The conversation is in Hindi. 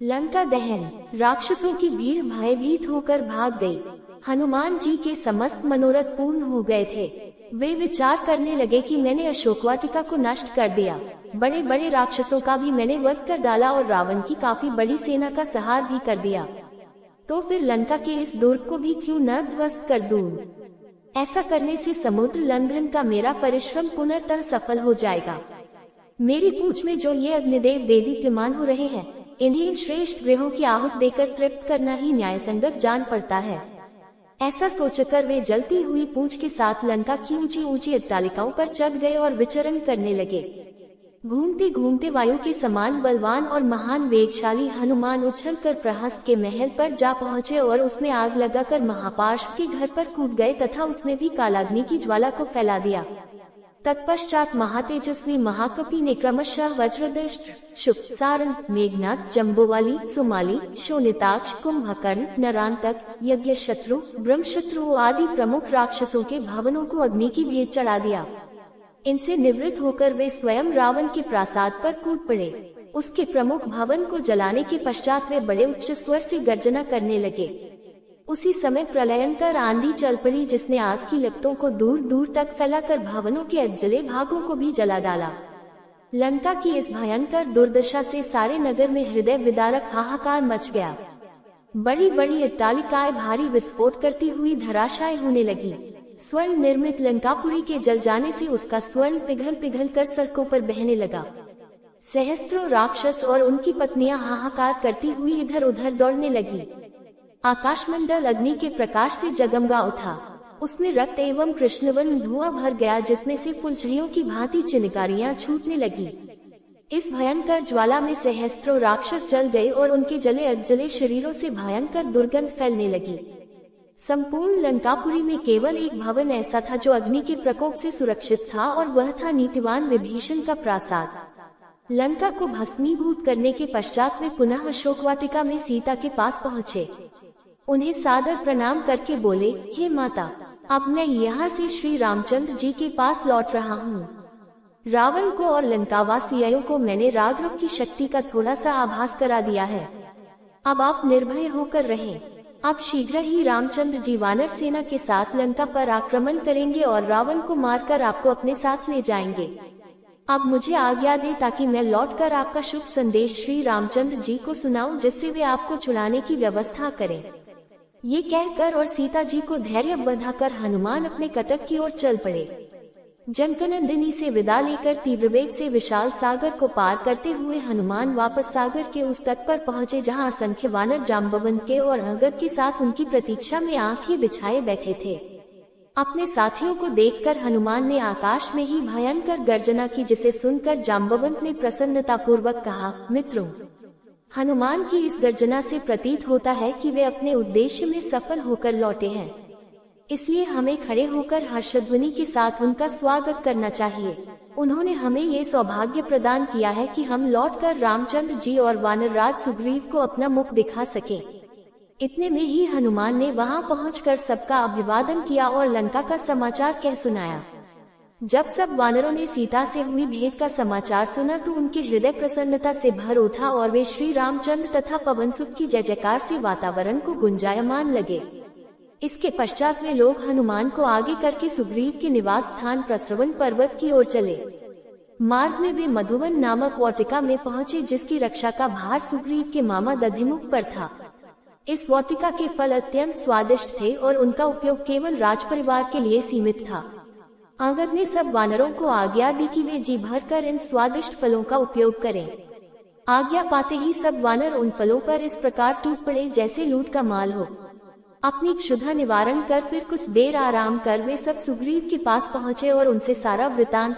लंका दहन। राक्षसों की भीड़ भयभीत होकर भाग गई। हनुमान जी के समस्त मनोरथ पूर्ण हो गए थे। वे विचार करने लगे कि मैंने अशोकवाटिका को नष्ट कर दिया, बड़े बड़े राक्षसों का भी मैंने वध कर डाला और रावण की काफी बड़ी सेना का संहार भी कर दिया, तो फिर लंका के इस दुर्ग को भी क्यों न ध्वस्त कर दूं? ऐसा करने से समुद्र लंघन का मेरा परिश्रम पुनर्तः सफल हो जाएगा। मेरी पूंछ में जो ये अग्निदेव देदीप्यमान हो रहे हैं, इन्हें श्रेष्ठ ग्रहों की आहूत देकर तृप्त करना ही न्यायसंगत जान पड़ता है। ऐसा सोचकर वे जलती हुई पूंछ के साथ लंका की ऊंची ऊंची अट्टालिकाओं पर चढ़ गए और विचरण करने लगे। घूमते घूमते वायु के समान बलवान और महान वेगशाली हनुमान उछलकर प्रहस्त के महल पर जा पहुँचे और उसमें आग लगाकर महापार्श्व के घर पर कूद गए तथा उसने भी कालाग्नि की ज्वाला को फैला दिया। तत्पश्चात महातेजस्वी महाकपि ने क्रमशः वज्रदृष्ट, शुक, सारंग, मेघनाद, जम्बोवाली, सुमाली, शोणिताक्ष, कुंभकर्ण, नरांतक, यज्ञशत्रु, ब्रह्मशत्रु आदि प्रमुख राक्षसों के भवनों को अग्नि की भेंट चढ़ा दिया। इनसे निवृत्त होकर वे स्वयं रावण के प्रासाद पर कूद पड़े। उसके प्रमुख भवन को जलाने के पश्चात वे बड़े उच्च स्वर से गर्जना करने लगे। उसी समय प्रलयंकर आंधी चल पड़ी, जिसने आग की लपटों को दूर दूर तक फैलाकर भवनों के अज्जले भागों को भी जला डाला। लंका की इस भयंकर दुर्दशा से सारे नगर में हृदय विदारक हाहाकार मच गया। बड़ी बड़ी अट्टालिकाएं भारी विस्फोट करती हुई धराशायी होने लगी। स्वर्ण निर्मित लंकापुरी के जल जाने से उसका स्वर्ण पिघल पिघल कर सड़कों पर बहने लगा। सहस्त्रों राक्षस और उनकी पत्नियां हाहाकार करती हुई इधर उधर दौड़ने लगी। आकाशमंडल अग्नि के प्रकाश से जगमगा उठा। उसमें रक्त एवं कृष्णवर्ण धुआं भर गया, जिसमें से फुलझड़ियों की भांति चिनगारियां छूटने लगी। इस भयंकर ज्वाला में सहस्त्रों राक्षस जल गए और उनके जले अज्जले शरीरों से भयंकर दुर्गंध फैलने लगी। संपूर्ण लंकापुरी में केवल एक भवन ऐसा था जो अग्नि के प्रकोप से सुरक्षित था, और वह था नीतिवान विभीषण का प्रासाद। लंका को भस्मीभूत करने के पश्चात वे पुनः अशोकवाटिका में सीता के पास पहुँचे। उन्हें सादर प्रणाम करके बोले, हे माता, अब मैं यहाँ से श्री रामचंद्र जी के पास लौट रहा हूँ। रावण को और लंकावासियों को मैंने राघव की शक्ति का थोड़ा सा आभास करा दिया है। अब आप निर्भय होकर रहें। अब शीघ्र ही रामचंद्र जी वानर सेना के साथ लंका पर आक्रमण करेंगे और रावण को मारकर आपको अपने साथ ले जाएंगे। अब मुझे आज्ञा दे ताकि मैं लौटकर आपका शुभ संदेश श्री रामचंद्र जी को सुनाऊं, जिससे वे आपको छुड़ाने की व्यवस्था करें। ये कहकर और सीता जी को धैर्य बंधाकर हनुमान अपने कटक की ओर चल पड़े। जनकनंदिनी से विदा लेकर तीव्र वेग से विशाल सागर को पार करते हुए हनुमान वापस सागर के उस तट पर पहुँचे जहाँ असंख्य वानर जाम्बवंत के और अंगद के साथ उनकी प्रतीक्षा में आंखें बिछाए बैठे थे। अपने साथियों को देखकर हनुमान ने आकाश में ही भयंकर गर्जना की, जिसे सुनकर जाम्बवंत ने प्रसन्नतापूर्वक कहा, मित्रों, हनुमान की इस गर्जना से प्रतीत होता है कि वे अपने उद्देश्य में सफल होकर लौटे हैं। इसलिए हमें खड़े होकर हर्षध्वनि के साथ उनका स्वागत करना चाहिए। उन्होंने हमें ये सौभाग्य प्रदान किया है कि हम लौटकर रामचंद्र जी और वानरराज सुग्रीव को अपना मुख दिखा सके। इतने में ही हनुमान ने वहां पहुंचकर सबका अभिवादन किया और लंका का समाचार कह सुनाया। जब सब वानरों ने सीता से हुई भेंट का समाचार सुना तो उनके हृदय प्रसन्नता से भर उठा और वे श्री रामचंद्र तथा पवनसुत की जय जयकार से वातावरण को गुंजायमान लगे। इसके पश्चात वे लोग हनुमान को आगे करके सुग्रीव के निवास स्थान प्रस्रवण पर्वत की ओर चले। मार्ग में वे मधुवन नामक वाटिका में पहुँचे, जिसकी रक्षा का भार सुग्रीव के मामा दधिमुख पर था। इस वाटिका के फल अत्यंत स्वादिष्ट थे और उनका उपयोग केवल राजपरिवार के लिए सीमित था। अंगद ने सब वानरों को आज्ञा दी कि वे जी भरकर इन स्वादिष्ट फलों का उपयोग करें। आज्ञा पाते ही सब वानर उन फलों पर इस प्रकार टूट पड़े जैसे लूट का माल हो। अपनी क्षुधा निवारण कर फिर कुछ देर आराम कर वे सब सुग्रीव के पास पहुँचे और उनसे सारा वृतांत